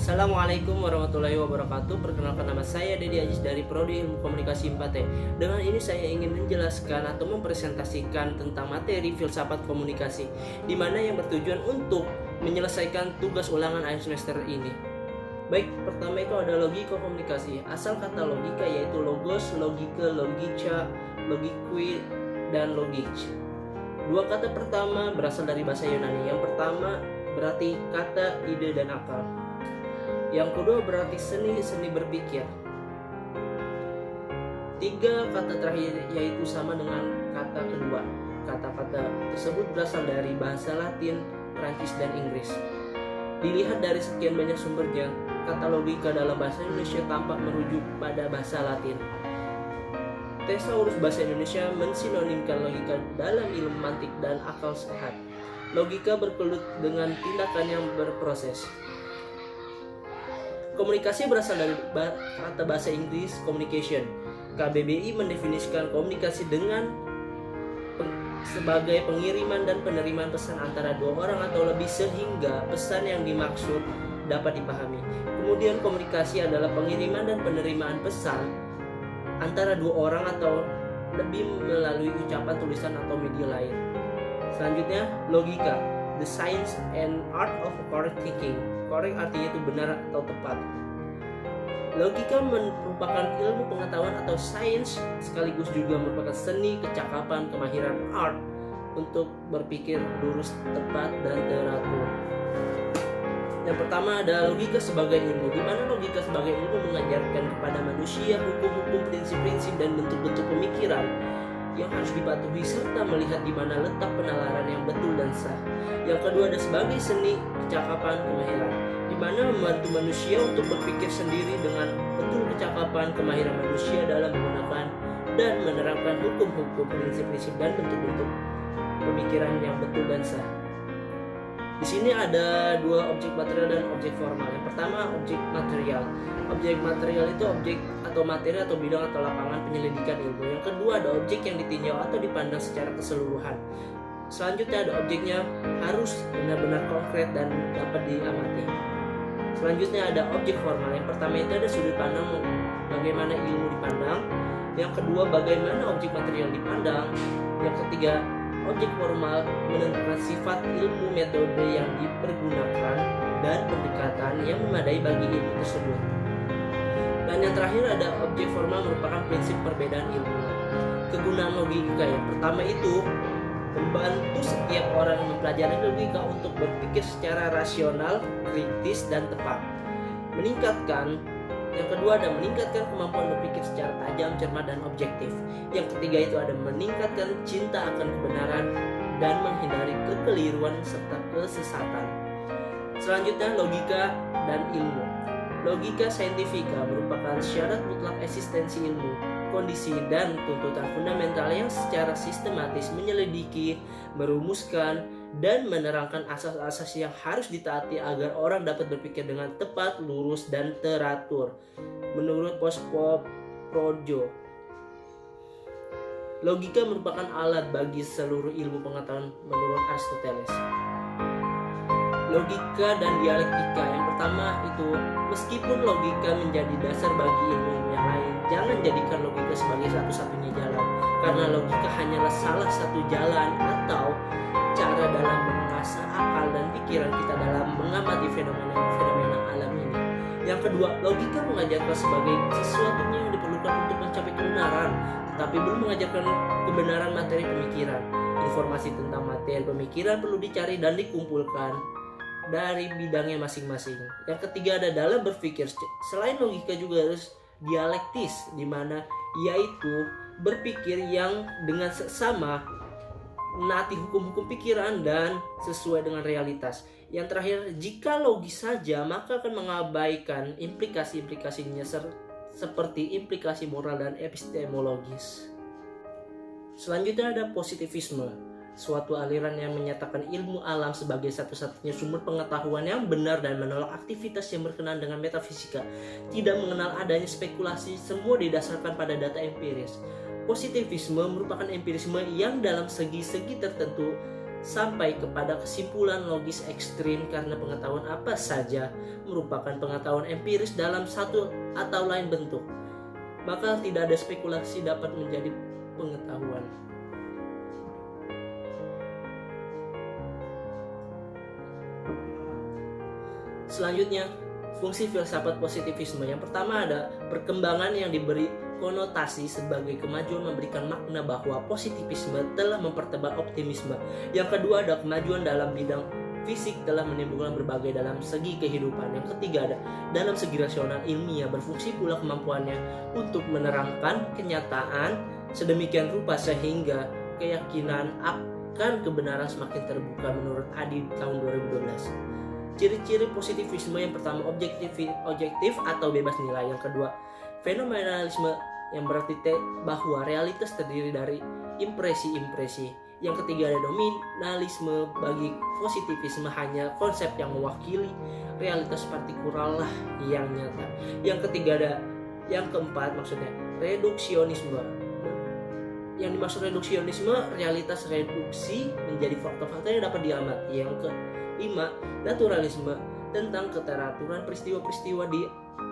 Assalamualaikum warahmatullahi wabarakatuh. Perkenalkan, nama saya Dedi Ajis dari Prodi Ilmu Komunikasi 4T. Dengan ini saya ingin menjelaskan atau mempresentasikan tentang materi filsafat komunikasi, di mana yang bertujuan untuk menyelesaikan tugas ulangan akhir semester ini. Baik, pertama itu ada logika komunikasi. Asal kata logika yaitu logos, logika, logica, logikui, dan logik. Dua kata pertama berasal dari bahasa Yunani. Yang pertama berarti kata, ide, dan akal. Yang kedua berarti seni berpikir. Tiga kata terakhir yaitu sama dengan kata kedua. Kata-kata tersebut berasal dari bahasa Latin, Prancis, dan Inggris. Dilihat dari sekian banyak sumbernya, kata logika dalam bahasa Indonesia tampak merujuk pada bahasa Latin. Tesaurus bahasa Indonesia mensinonimkan logika dalam ilmu mantik dan akal sehat. Logika berkelut dengan tindakan yang berproses. Komunikasi berasal dari kata bahasa Inggris communication. KBBI mendefinisikan komunikasi sebagai pengiriman dan penerimaan pesan antara dua orang atau lebih sehingga pesan yang dimaksud dapat dipahami. Kemudian komunikasi adalah pengiriman dan penerimaan pesan antara dua orang atau lebih melalui ucapan, tulisan, atau media lain. Selanjutnya, logika, the science and art of correct thinking. Correct artinya itu benar atau tepat. Logika merupakan ilmu pengetahuan atau sains, sekaligus juga merupakan seni, kecakapan, kemahiran art untuk berpikir lurus, tepat, dan teratur. Yang pertama ada logika sebagai ilmu, di mana logika sebagai ilmu mengajarkan kepada manusia hukum-hukum, prinsip-prinsip, dan bentuk-bentuk pemikiran yang harus dipatuhi serta melihat di mana letak penalaran yang betul dan sah. Yang kedua ada sebagai seni, kecakapan, kemahiran, di mana membantu manusia untuk berpikir sendiri dengan betul kecakapan, kemahiran manusia dalam menggunakan dan menerapkan hukum-hukum, prinsip-prinsip, dan bentuk-bentuk pemikiran yang betul dan sah. Di sini ada dua objek material dan objek formal. Yang pertama objek material. Objek material itu objek atau materi atau bidang atau lapangan penyelidikan ilmu. Yang kedua ada objek yang ditinjau atau dipandang secara keseluruhan. Selanjutnya ada objeknya harus benar-benar konkret dan dapat diamati. Selanjutnya ada objek formal. Yang pertama itu ada sudut pandang, bagaimana ilmu dipandang. Yang kedua bagaimana objek material dipandang. Yang ketiga objek formal menentukan sifat ilmu, metode yang dipergunakan, dan pendekatan yang memadai bagi ilmu tersebut. Dan yang terakhir ada objek formal merupakan prinsip perbedaan ilmu. Kegunaan logika yang pertama itu membantu setiap orang yang mempelajari logika untuk berpikir secara rasional, kritis, dan tepat. Yang kedua ada meningkatkan kemampuan berpikir secara tajam, cermat, dan objektif. Yang ketiga itu ada meningkatkan cinta akan kebenaran dan menghindari kekeliruan serta kesesatan. Selanjutnya logika dan ilmu. Logika saintifika merupakan syarat mutlak eksistensi ilmu, kondisi, dan tuntutan fundamental yang secara sistematis menyelidiki, merumuskan, dan menerangkan asas-asas yang harus ditaati agar orang dapat berpikir dengan tepat, lurus, dan teratur. Menurut Pospop Projo, logika merupakan alat bagi seluruh ilmu pengetahuan menurut Aristoteles. Logika dan dialektika. Yang pertama itu, meskipun logika menjadi dasar bagi ilmu yang lain, jangan jadikan logika sebagai satu-satunya jalan, karena logika hanyalah salah satu jalan atau cara dalam mengasah akal dan pikiran kita dalam mengamati fenomena alam ini. Yang kedua, logika mengajarkan sebagai sesuatunya yang diperlukan untuk mencapai kebenaran, tetapi belum mengajarkan kebenaran materi pemikiran. Informasi tentang materi pemikiran perlu dicari dan dikumpulkan dari bidangnya masing-masing. Yang ketiga ada dalam berpikir. Selain logika juga harus dialektis, di mana yaitu berpikir yang dengan seksama menaati hukum-hukum pikiran dan sesuai dengan realitas. Yang terakhir, jika logis saja maka akan mengabaikan implikasi-implikasinya seperti implikasi moral dan epistemologis. Selanjutnya ada positivisme, suatu aliran yang menyatakan ilmu alam sebagai satu-satunya sumber pengetahuan yang benar dan menolak aktivitas yang berkenaan dengan metafisika. Tidak mengenal adanya spekulasi, semua didasarkan pada data empiris. Positivisme merupakan empirisme yang dalam segi-segi tertentu sampai kepada kesimpulan logis ekstrim karena pengetahuan apa saja merupakan pengetahuan empiris dalam satu atau lain bentuk, maka tidak ada spekulasi dapat menjadi pengetahuan. Selanjutnya, fungsi filsafat positivisme. Yang pertama ada perkembangan yang diberi konotasi sebagai kemajuan memberikan makna bahwa positivisme telah mempertebal optimisme. Yang kedua ada kemajuan dalam bidang fisik telah menimbulkan berbagai dalam segi kehidupan. Yang ketiga ada dalam segi rasional ilmiah berfungsi pula kemampuannya untuk menerangkan kenyataan sedemikian rupa sehingga keyakinan akan kebenaran semakin terbuka menurut Adi tahun 2012. Ciri-ciri positivisme yang pertama objektif atau bebas nilai. Yang kedua fenomenalisme yang berarti bahwa realitas terdiri dari impresi-impresi. Yang ketiga ada nominalisme. Bagi positivisme hanya konsep yang mewakili realitas partikular lah yang nyata. Yang ketiga ada yang keempat maksudnya reduksionisme. Yang dimaksud reduksionisme realitas reduksi menjadi fakta-fakta yang dapat diamati. Yang kelima naturalisme tentang keteraturan peristiwa-peristiwa di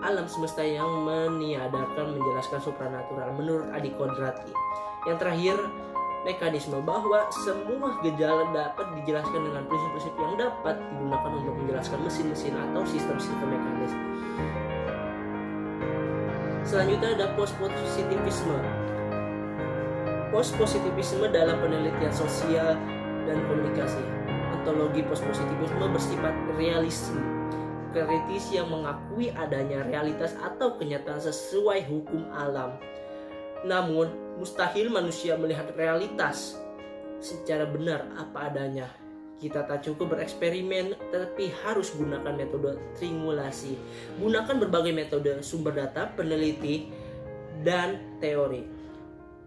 alam semesta yang meniadakan menjelaskan supranatural menurut Adi Kodrati. Yang terakhir mekanisme bahwa semua gejala dapat dijelaskan dengan prinsip-prinsip yang dapat digunakan untuk menjelaskan mesin-mesin atau sistem-sistem mekanis. Selanjutnya ada post-positivisme. Post-positivisme dalam penelitian sosial dan komunikasi. Ontologi post-positivisme bersifat realisme kritis yang mengakui adanya realitas atau kenyataan sesuai hukum alam. Namun, mustahil manusia melihat realitas secara benar apa adanya. Kita tak cukup bereksperimen, tapi harus gunakan metode triangulasi. Gunakan berbagai metode, sumber data, peneliti, dan teori.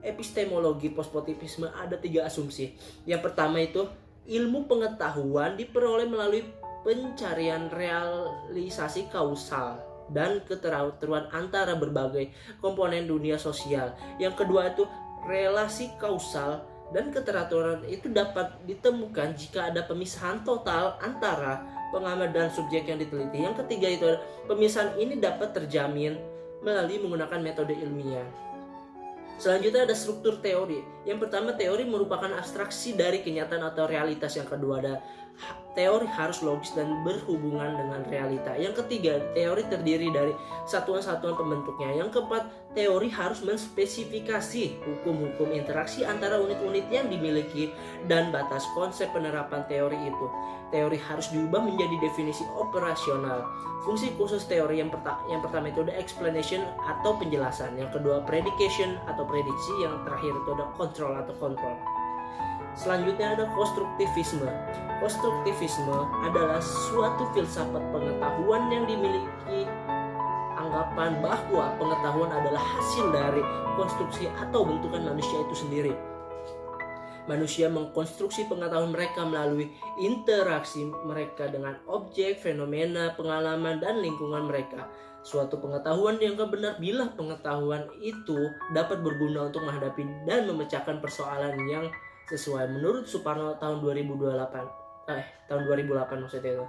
Epistemologi postpositivisme ada 3 asumsi. Yang pertama itu ilmu pengetahuan diperoleh melalui pencarian realisasi kausal dan keteraturan antara berbagai komponen dunia sosial. Yang kedua itu relasi kausal dan keteraturan itu dapat ditemukan jika ada pemisahan total antara pengamat dan subjek yang diteliti. Yang ketiga itu pemisahan ini dapat terjamin melalui menggunakan metode ilmiah. Selanjutnya ada struktur teori. Yang pertama teori merupakan abstraksi dari kenyataan atau realitas. Yang kedua ada teori harus logis dan berhubungan dengan realita. Yang ketiga teori terdiri dari satuan-satuan pembentuknya. Yang keempat teori harus menspesifikasi hukum-hukum interaksi antara unit-unit yang dimiliki dan batas konsep penerapan teori itu. Teori harus diubah menjadi definisi operasional. Fungsi khusus teori yang pertama itu ada explanation atau penjelasan. Yang kedua predication atau prediksi. Yang terakhir itu ada control atau kontrol. Selanjutnya ada konstruktivisme. Konstruktivisme adalah suatu filsafat pengetahuan yang dimiliki anggapan bahwa pengetahuan adalah hasil dari konstruksi atau bentukan manusia itu sendiri. Manusia mengkonstruksi pengetahuan mereka melalui interaksi mereka dengan objek, fenomena, pengalaman, dan lingkungan mereka. Suatu pengetahuan yang benar bila pengetahuan itu dapat berguna untuk menghadapi dan memecahkan persoalan yang sesuai. Menurut Suparno tahun 2008 maksudnya itu.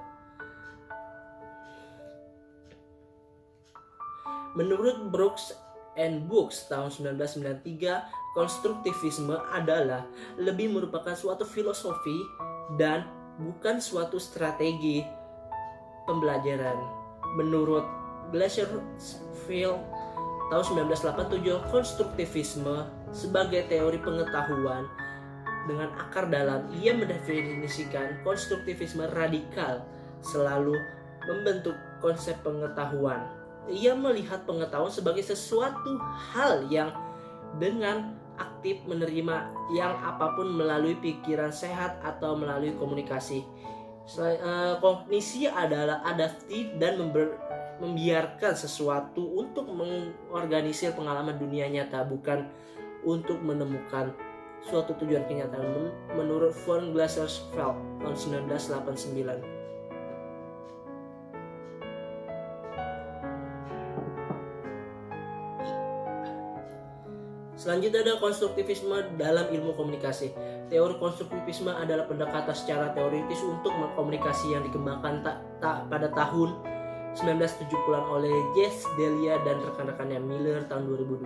Menurut Brooks and Books tahun 1993, konstruktivisme adalah lebih merupakan suatu filosofi dan bukan suatu strategi pembelajaran. Menurut Glaserfield tahun 1987, konstruktivisme sebagai teori pengetahuan dengan akar dalam, ia mendefinisikan konstruktivisme radikal selalu membentuk konsep pengetahuan. Ia melihat pengetahuan sebagai sesuatu hal yang dengan aktif menerima yang apapun melalui pikiran sehat atau melalui komunikasi. Kognisi adalah adaptif dan membiarkan sesuatu untuk mengorganisir pengalaman dunia nyata, bukan untuk menemukan suatu tujuan kenyataan. Menurut von Glasersfeld tahun 1989. Selanjutnya ada konstruktivisme dalam ilmu komunikasi. Teori konstruktivisme adalah pendekatan secara teoritis untuk komunikasi yang dikembangkan pada tahun 1970-an oleh Jess Delia dan rekan-rekannya Miller tahun 2002.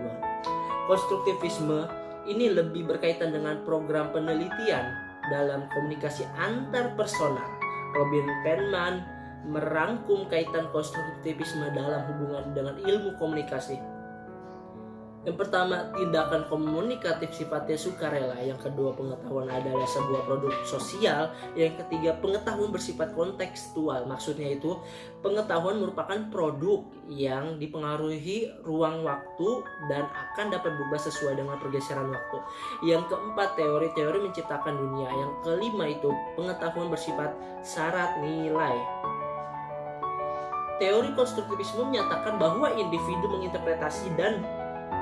Konstruktivisme ini lebih berkaitan dengan program penelitian dalam komunikasi antar personal. Robin Penman merangkum kaitan konstruktivisme dalam hubungan dengan ilmu komunikasi. Yang pertama, tindakan komunikatif sifatnya sukarela. Yang kedua, pengetahuan adalah sebuah produk sosial. Yang ketiga, pengetahuan bersifat kontekstual. Maksudnya itu, pengetahuan merupakan produk yang dipengaruhi ruang waktu dan akan dapat berubah sesuai dengan pergeseran waktu. Yang keempat, teori-teori menciptakan dunia. Yang kelima itu, pengetahuan bersifat syarat nilai. Teori konstruktivisme menyatakan bahwa individu menginterpretasi dan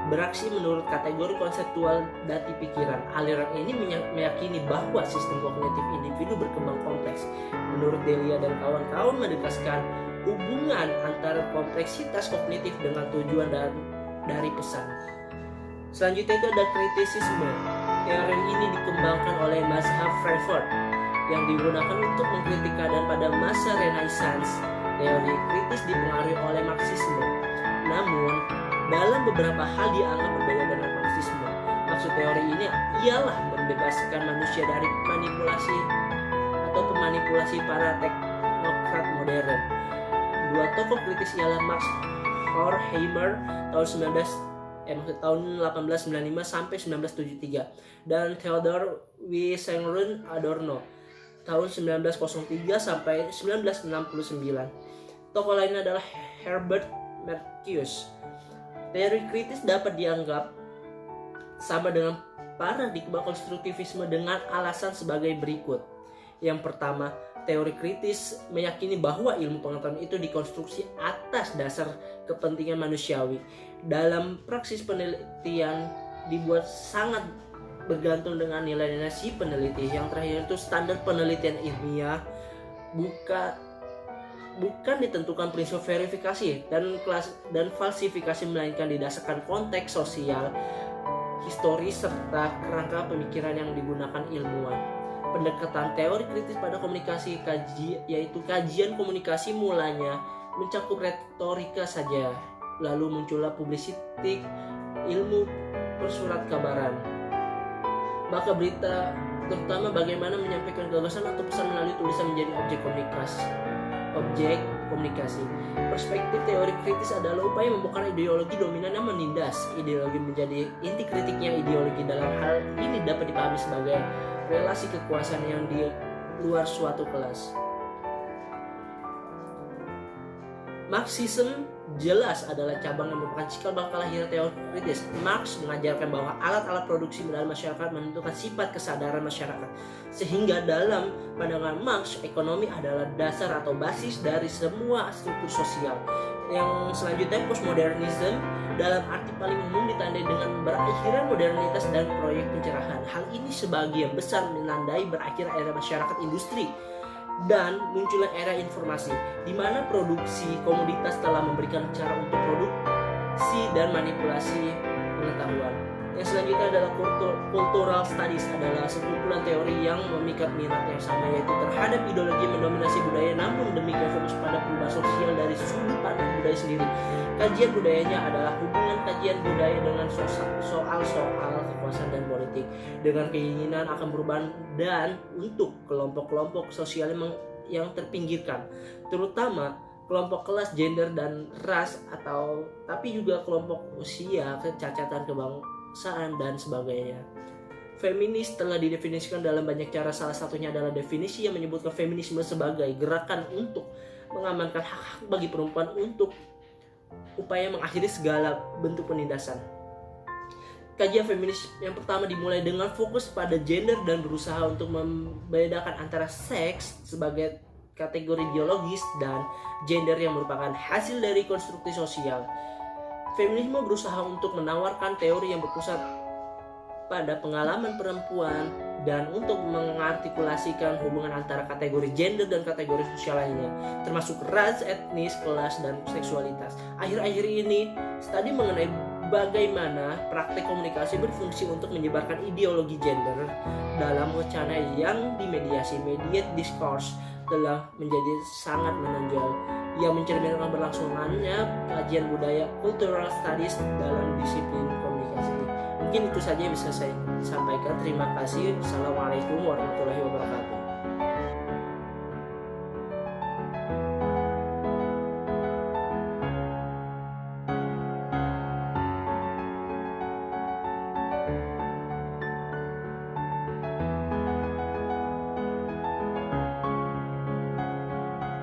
beraksi menurut kategori konseptual dati pikiran. Aliran ini meyakini bahwa sistem kognitif individu berkembang kompleks. Menurut Delia dan kawan-kawan menegaskan hubungan antara kompleksitas kognitif dengan tujuan dari pesan. Selanjutnya itu ada kritisisme. Teori ini dikembangkan oleh mazhab Frankfurt yang digunakan untuk mengkritik keadaan pada masa Renaissance. Teori kritis dipengaruhi oleh Marxisme. Namun, dalam beberapa hal dianggap berbeda dengan Marxisme. Maksud teori ini ialah membebaskan manusia dari manipulasi atau pemanipulasi para teknokrat modern. Dua tokoh kritis ialah Max Horkheimer tahun 1895 sampai 1973 dan Theodor Wiesengrund Adorno tahun 1903 sampai 1969. Tokoh lainnya adalah Herbert Marcuse. Teori kritis dapat dianggap sama dengan paradigma konstruktivisme dengan alasan sebagai berikut. Yang pertama, teori kritis meyakini bahwa ilmu pengetahuan itu dikonstruksi atas dasar kepentingan manusiawi. Dalam praksis penelitian dibuat sangat bergantung dengan nilai-nilai si peneliti. Yang terakhir itu standar penelitian ilmiah bukan ditentukan prinsip verifikasi dan falsifikasi, melainkan didasarkan konteks sosial, historis, serta kerangka pemikiran yang digunakan ilmuwan. Pendekatan teori kritis pada komunikasi yaitu kajian komunikasi mulanya mencakup retorika saja, lalu muncullah publisistik, ilmu persurat kabaran. Maka berita, terutama bagaimana menyampaikan gagasan atau pesan melalui tulisan, menjadi objek komunikasi. Perspektif teori kritis adalah upaya membongkar ideologi dominan yang menindas ideologi menjadi inti kritiknya. Ideologi dalam hal ini dapat dipahami sebagai relasi kekuasaan yang di luar suatu kelas. Marxisme jelas adalah cabang yang merupakan cikal bakal lahir teori kritis. Marx mengajarkan bahwa alat-alat produksi dalam masyarakat menentukan sifat kesadaran masyarakat. Sehingga dalam pandangan Marx, ekonomi adalah dasar atau basis dari semua struktur sosial. Yang selanjutnya, postmodernisme dalam arti paling umum ditandai dengan berakhirnya modernitas dan proyek pencerahan. Hal ini sebagian besar menandai berakhir era masyarakat industri dan munculnya era informasi, di mana produksi komoditas telah memberikan cara untuk produksi dan manipulasi pengetahuan. Yang selanjutnya adalah cultural studies, adalah sekumpulan teori yang memikat minat yang sama, yaitu terhadap ideologi mendominasi budaya, namun demikian fokus pada perubahan sosial dari sudut pandang budaya sendiri. Kajian budayanya adalah hubungan kajian budaya dengan soal-soal kekuasaan dan politik, dengan keinginan akan perubahan dan untuk kelompok-kelompok sosial yang terpinggirkan, terutama kelompok kelas, gender, dan ras, tapi juga kelompok usia, kecacatan kebangsaan, dan sebagainya. Feminis telah didefinisikan dalam banyak cara. Salah satunya adalah definisi yang menyebutkan feminisme sebagai gerakan untuk mengamankan hak-hak bagi perempuan untuk upaya mengakhiri segala bentuk penindasan. Kajian feminis yang pertama dimulai dengan fokus pada gender dan berusaha untuk membedakan antara seks sebagai kategori biologis dan gender yang merupakan hasil dari konstruksi sosial. Feminisme berusaha untuk menawarkan teori yang berpusat pada pengalaman perempuan dan untuk mengartikulasikan hubungan antara kategori gender dan kategori sosial lainnya, termasuk ras, etnis, kelas, dan seksualitas. Akhir-akhir ini, studi mengenai bagaimana praktek komunikasi berfungsi untuk menyebarkan ideologi gender dalam wacana yang dimediasi. Mediate discourse telah menjadi sangat menonjol yang mencerminkan berlangsungannya kajian budaya cultural studies dalam disiplin komunikasi. Mungkin itu saja yang bisa saya sampaikan. Terima kasih. Assalamualaikum warahmatullahi wabarakatuh.